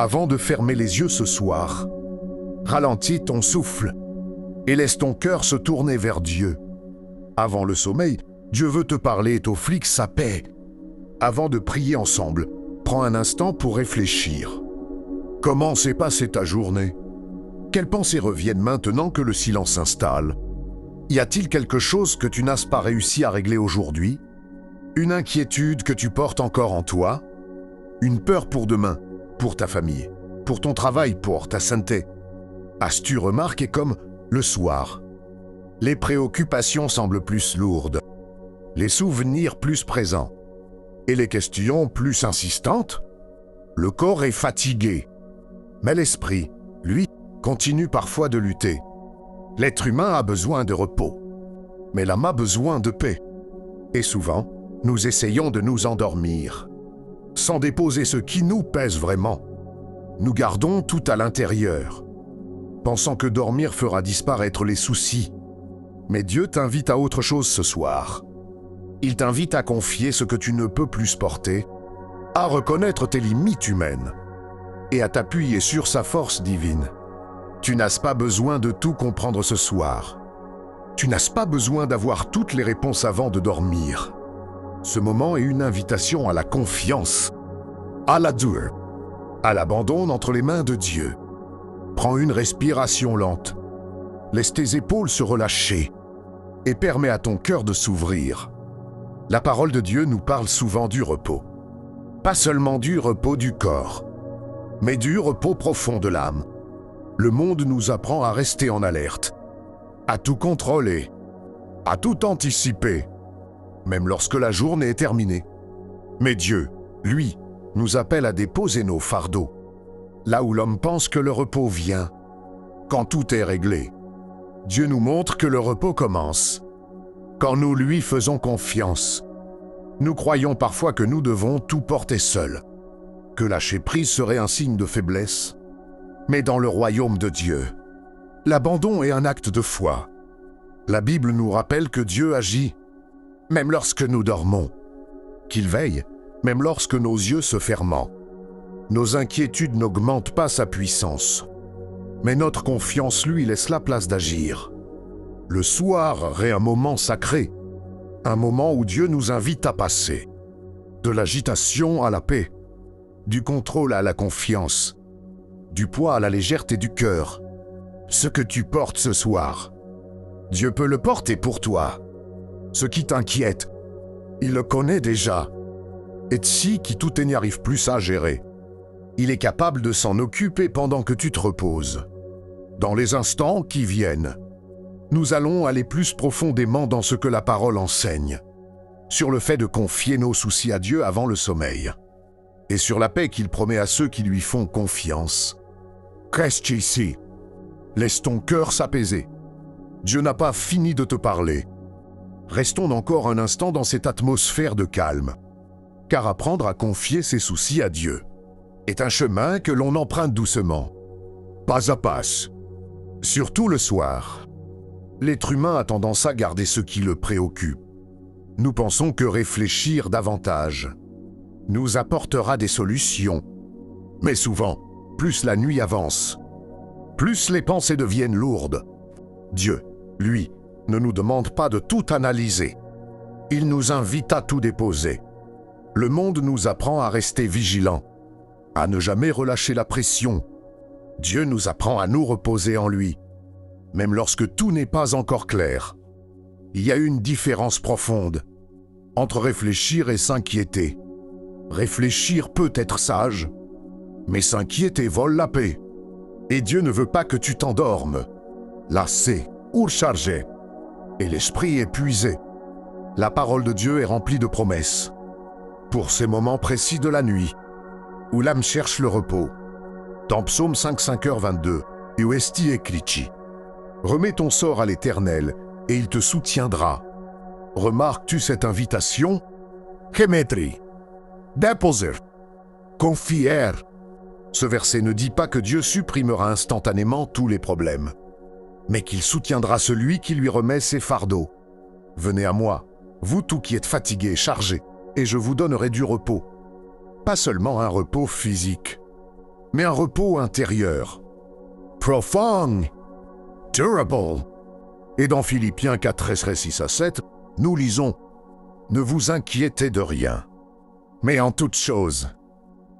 Avant de fermer les yeux ce soir, ralentis ton souffle et laisse ton cœur se tourner vers Dieu. Avant le sommeil, Dieu veut te parler et t'offrir sa paix. Avant de prier ensemble, prends un instant pour réfléchir. Comment s'est passée ta journée? Quelles pensées reviennent maintenant que le silence s'installe? Y a-t-il quelque chose que tu n'as pas réussi à régler aujourd'hui? Une inquiétude que tu portes encore en toi? Une peur pour demain, pour ta famille, pour ton travail, pour ta santé? As-tu remarqué comme le soir, les préoccupations semblent plus lourdes, les souvenirs plus présents et les questions plus insistantes? Le corps est fatigué, mais l'esprit, lui, continue parfois de lutter. L'être humain a besoin de repos, mais l'âme a besoin de paix. Et souvent, nous essayons de nous endormir, sans déposer ce qui nous pèse vraiment. Nous gardons tout à l'intérieur, pensant que dormir fera disparaître les soucis. Mais Dieu t'invite à autre chose ce soir. Il t'invite à confier ce que tu ne peux plus porter, à reconnaître tes limites humaines et à t'appuyer sur sa force divine. Tu n'as pas besoin de tout comprendre ce soir. Tu n'as pas besoin d'avoir toutes les réponses avant de dormir. Ce moment est une invitation à la confiance, à la douce, à l'abandon entre les mains de Dieu. Prends une respiration lente, laisse tes épaules se relâcher et permets à ton cœur de s'ouvrir. La parole de Dieu nous parle souvent du repos. Pas seulement du repos du corps, mais du repos profond de l'âme. Le monde nous apprend à rester en alerte, à tout contrôler, à tout anticiper, même lorsque la journée est terminée. Mais Dieu, lui, nous appelle à déposer nos fardeaux, là où l'homme pense que le repos vient, quand tout est réglé. Dieu nous montre que le repos commence, quand nous lui faisons confiance. Nous croyons parfois que nous devons tout porter seuls, que lâcher prise serait un signe de faiblesse. Mais dans le royaume de Dieu, l'abandon est un acte de foi. La Bible nous rappelle que Dieu agit, même lorsque nous dormons, qu'il veille, même lorsque nos yeux se ferment. Nos inquiétudes n'augmentent pas sa puissance, mais notre confiance lui laisse la place d'agir. Le soir est un moment sacré, un moment où Dieu nous invite à passer de l'agitation à la paix, du contrôle à la confiance, du poids à la légèreté du cœur. Ce que tu portes ce soir, Dieu peut le porter pour toi. Ce qui t'inquiète, il le connaît déjà. Et si qui tout n'y arrive plus à gérer, il est capable de s'en occuper pendant que tu te reposes. Dans les instants qui viennent, nous allons aller plus profondément dans ce que la parole enseigne, sur le fait de confier nos soucis à Dieu avant le sommeil, et sur la paix qu'il promet à ceux qui lui font confiance. Reste ici. Laisse ton cœur s'apaiser. Dieu n'a pas fini de te parler. Restons encore un instant dans cette atmosphère de calme, car apprendre à confier ses soucis à Dieu est un chemin que l'on emprunte doucement, pas à pas. Surtout le soir, l'être humain a tendance à garder ce qui le préoccupe. Nous pensons que réfléchir davantage nous apportera des solutions. Mais souvent, plus la nuit avance, plus les pensées deviennent lourdes. Dieu, lui, ne nous demande pas de tout analyser. Il nous invite à tout déposer. Le monde nous apprend à rester vigilants, à ne jamais relâcher la pression. Dieu nous apprend à nous reposer en lui, même lorsque tout n'est pas encore clair. Il y a une différence profonde entre réfléchir et s'inquiéter. Réfléchir peut être sage, mais s'inquiéter vole la paix. Et Dieu ne veut pas que tu t'endormes, lassé ou chargé, et l'esprit épuisé. La parole de Dieu est remplie de promesses. Pour ces moments précis de la nuit, où l'âme cherche le repos, dans Psaume 5:22, et où est écrit: remets ton sort à l'Éternel, et il te soutiendra. Remarques-tu cette invitation? Remettre, déposer, confier. Ce verset ne dit pas que Dieu supprimera instantanément tous les problèmes, mais qu'il soutiendra celui qui lui remet ses fardeaux. Venez à moi, vous tous qui êtes fatigués, chargés, et je vous donnerai du repos. Pas seulement un repos physique, mais un repos intérieur. Profond, durable. Et dans Philippiens 4, 6 à 7, nous lisons « Ne vous inquiétez de rien, mais en toute chose,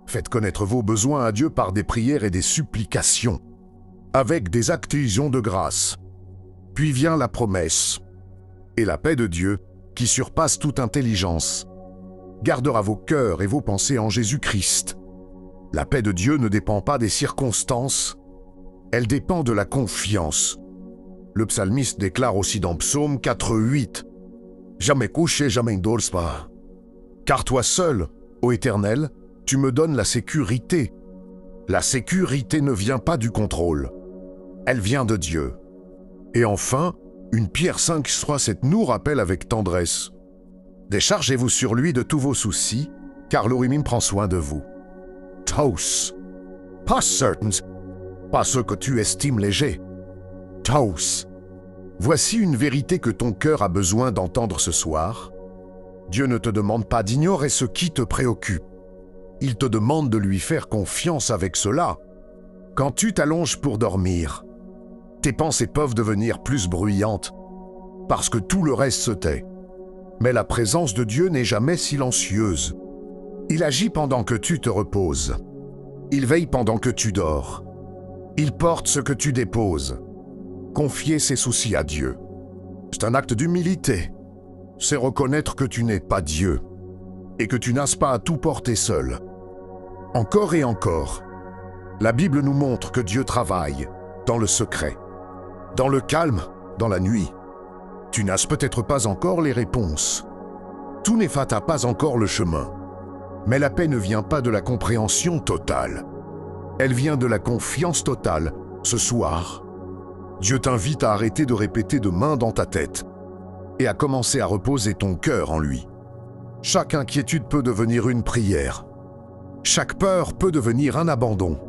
faites connaître vos besoins à Dieu par des prières et des supplications, avec des actions de grâce. Puis vient la promesse, et la paix de Dieu, qui surpasse toute intelligence, gardera vos cœurs et vos pensées en Jésus-Christ. La paix de Dieu ne dépend pas des circonstances, elle dépend de la confiance. Le psalmiste déclare aussi dans Psaume 4, 8 « Jamais couché, jamais dors pas. Car toi seul, ô Éternel, tu me donnes la sécurité. La sécurité ne vient pas du contrôle, elle vient de Dieu. » Et enfin, une Pierre 5, 3, 7 nous rappelle avec tendresse « Déchargez-vous sur lui de tous vos soucis, car l'Orimim prend soin de vous. » Tous, pas certains, pas ceux que tu estimes légers. Tous. Voici une vérité que ton cœur a besoin d'entendre ce soir. Dieu ne te demande pas d'ignorer ce qui te préoccupe. Il te demande de lui faire confiance avec cela. Quand tu t'allonges pour dormir, tes pensées peuvent devenir plus bruyantes parce que tout le reste se tait. Mais la présence de Dieu n'est jamais silencieuse. Il agit pendant que tu te reposes. Il veille pendant que tu dors. Il porte ce que tu déposes. Confier ses soucis à Dieu, c'est un acte d'humilité. C'est reconnaître que tu n'es pas Dieu et que tu n'as pas à tout porter seul. Encore et encore, la Bible nous montre que Dieu travaille dans le secret, dans le calme, dans la nuit. Tu n'as peut-être pas encore les réponses. Tout n'effata pas encore le chemin. Mais la paix ne vient pas de la compréhension totale. Elle vient de la confiance totale. Ce soir, Dieu t'invite à arrêter de répéter de main dans ta tête et à commencer à reposer ton cœur en lui. Chaque inquiétude peut devenir une prière. Chaque peur peut devenir un abandon.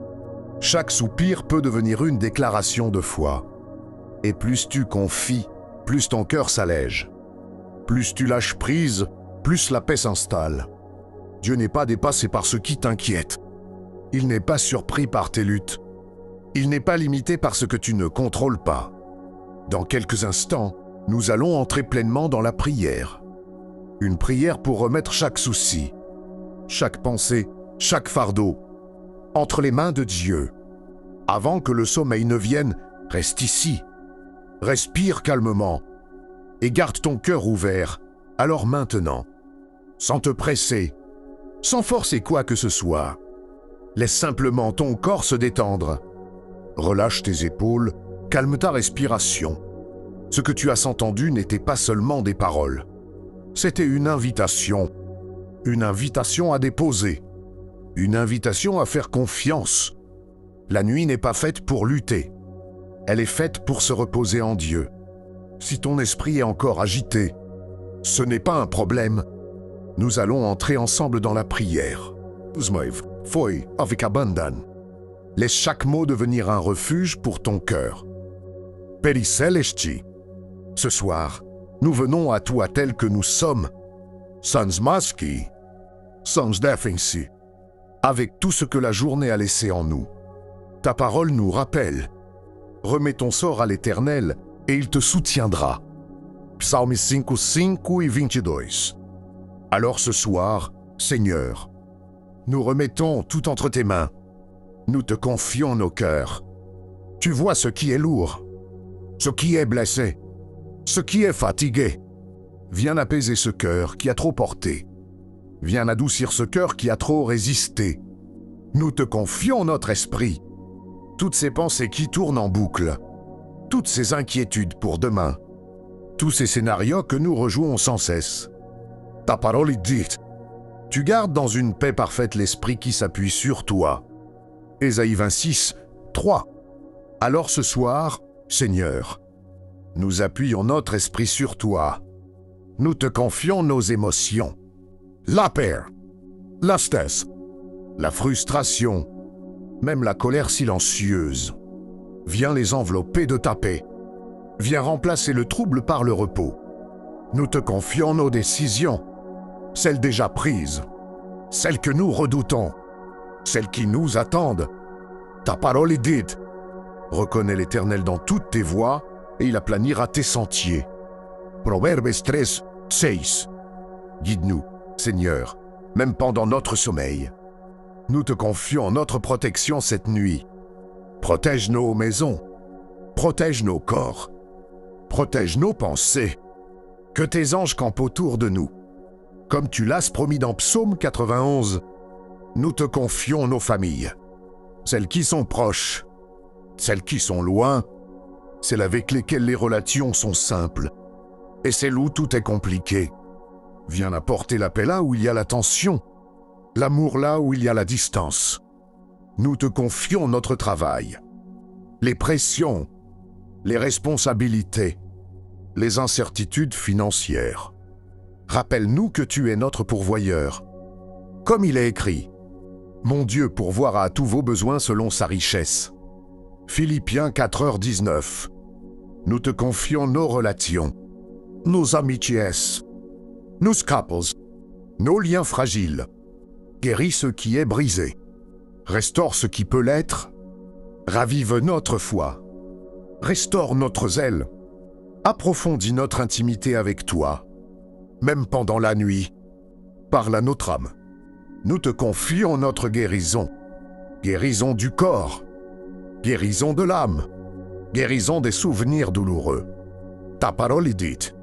Chaque soupir peut devenir une déclaration de foi. Et plus tu confies, plus ton cœur s'allège. Plus tu lâches prise, plus la paix s'installe. Dieu n'est pas dépassé par ce qui t'inquiète. Il n'est pas surpris par tes luttes. Il n'est pas limité par ce que tu ne contrôles pas. Dans quelques instants, nous allons entrer pleinement dans la prière. Une prière pour remettre chaque souci, chaque pensée, chaque fardeau, entre les mains de Dieu. Avant que le sommeil ne vienne, reste ici. Respire calmement et garde ton cœur ouvert. Alors maintenant, sans te presser, sans forcer quoi que ce soit, laisse simplement ton corps se détendre. Relâche tes épaules, calme ta respiration. Ce que tu as entendu n'était pas seulement des paroles. C'était une invitation à déposer, une invitation à faire confiance. La nuit n'est pas faite pour lutter, elle est faite pour se reposer en Dieu. Si ton esprit est encore agité, ce n'est pas un problème. Nous allons entrer ensemble dans la prière. Avec abandon. Laisse chaque mot devenir un refuge pour ton cœur. Père Céleste, ce soir, nous venons à toi tel que nous sommes, sans masque, sans défense, avec tout ce que la journée a laissé en nous. Ta parole nous rappelle. Remets ton sort à l'Éternel et il te soutiendra. Psalm 5, 5 et 22. Alors ce soir, Seigneur, nous remettons tout entre tes mains. Nous te confions nos cœurs. Tu vois ce qui est lourd, ce qui est blessé, ce qui est fatigué. Viens apaiser ce cœur qui a trop porté. Viens adoucir ce cœur qui a trop résisté. Nous te confions notre esprit. Toutes ces pensées qui tournent en boucle, toutes ces inquiétudes pour demain, tous ces scénarios que nous rejouons sans cesse. Ta parole est dite. Tu gardes dans une paix parfaite l'esprit qui s'appuie sur toi. Ésaïe 26, 3. Alors ce soir, Seigneur, nous appuyons notre esprit sur toi. Nous te confions nos émotions. La peur, la stress, la frustration, même la colère silencieuse. Viens les envelopper de ta paix. Viens remplacer le trouble par le repos. Nous te confions nos décisions, celles déjà prises, celles que nous redoutons, celles qui nous attendent, Ta parole est dite. Reconnais l'Éternel dans toutes tes voies, et il aplanira tes sentiers. Proverbes 13, 6. Guide-nous, Seigneur, même pendant notre sommeil. Nous te confions notre protection cette nuit. Protège nos maisons, protège nos corps, protège nos pensées. Que tes anges campent autour de nous. Comme tu l'as promis dans Psaume 91, nous te confions nos familles. Celles qui sont proches, celles qui sont loin, celles avec lesquelles les relations sont simples, et celles où tout est compliqué. Viens apporter la paix là où il y a la tension, l'amour là où il y a la distance. Nous te confions notre travail, les pressions, les responsabilités, les incertitudes financières. Rappelle-nous que tu es notre pourvoyeur. Comme il est écrit, « Mon Dieu pourvoira à tous vos besoins selon sa richesse. » Philippiens 4h19. Nous te confions nos relations, nos amitiés, nos couples, nos liens fragiles. Guéris ce qui est brisé. Restaure ce qui peut l'être. Ravive notre foi. Restaure notre zèle. Approfondis notre intimité avec toi, même pendant la nuit. Parle à notre âme. Nous te confions notre guérison. Guérison du corps. Guérison de l'âme. Guérison des souvenirs douloureux. Ta parole est dite.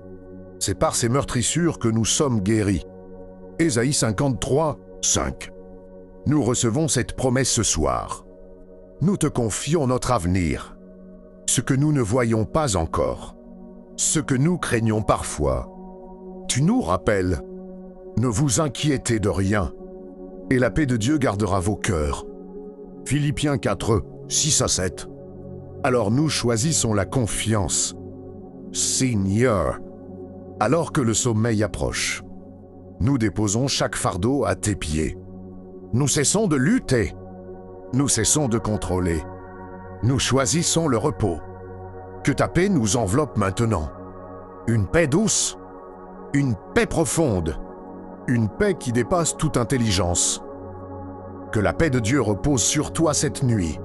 C'est par ces meurtrissures que nous sommes guéris. Ésaïe 53, 5. Nous recevons cette promesse ce soir. Nous te confions notre avenir. Ce que nous ne voyons pas encore. Ce que nous craignons parfois. Tu nous rappelles. Ne vous inquiétez de rien. Et la paix de Dieu gardera vos cœurs. Philippiens 4, 6 à 7. Alors nous choisissons la confiance. Seigneur, alors que le sommeil approche, nous déposons chaque fardeau à tes pieds. Nous cessons de lutter. Nous cessons de contrôler. Nous choisissons le repos. Que ta paix nous enveloppe maintenant. Une paix douce, une paix profonde, une paix qui dépasse toute intelligence. Que la paix de Dieu repose sur toi cette nuit.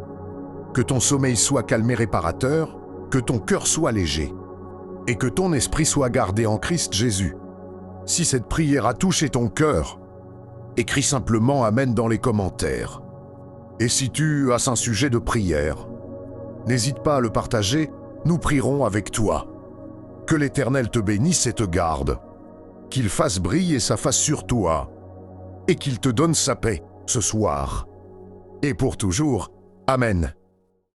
Que ton sommeil soit calme et réparateur, que ton cœur soit léger, et que ton esprit soit gardé en Christ Jésus. Si cette prière a touché ton cœur, écris simplement Amen dans les commentaires. Et si tu as un sujet de prière, n'hésite pas à le partager, nous prierons avec toi. Que l'Éternel te bénisse et te garde, qu'il fasse briller sa face sur toi, et qu'il te donne sa paix ce soir, et pour toujours. Amen.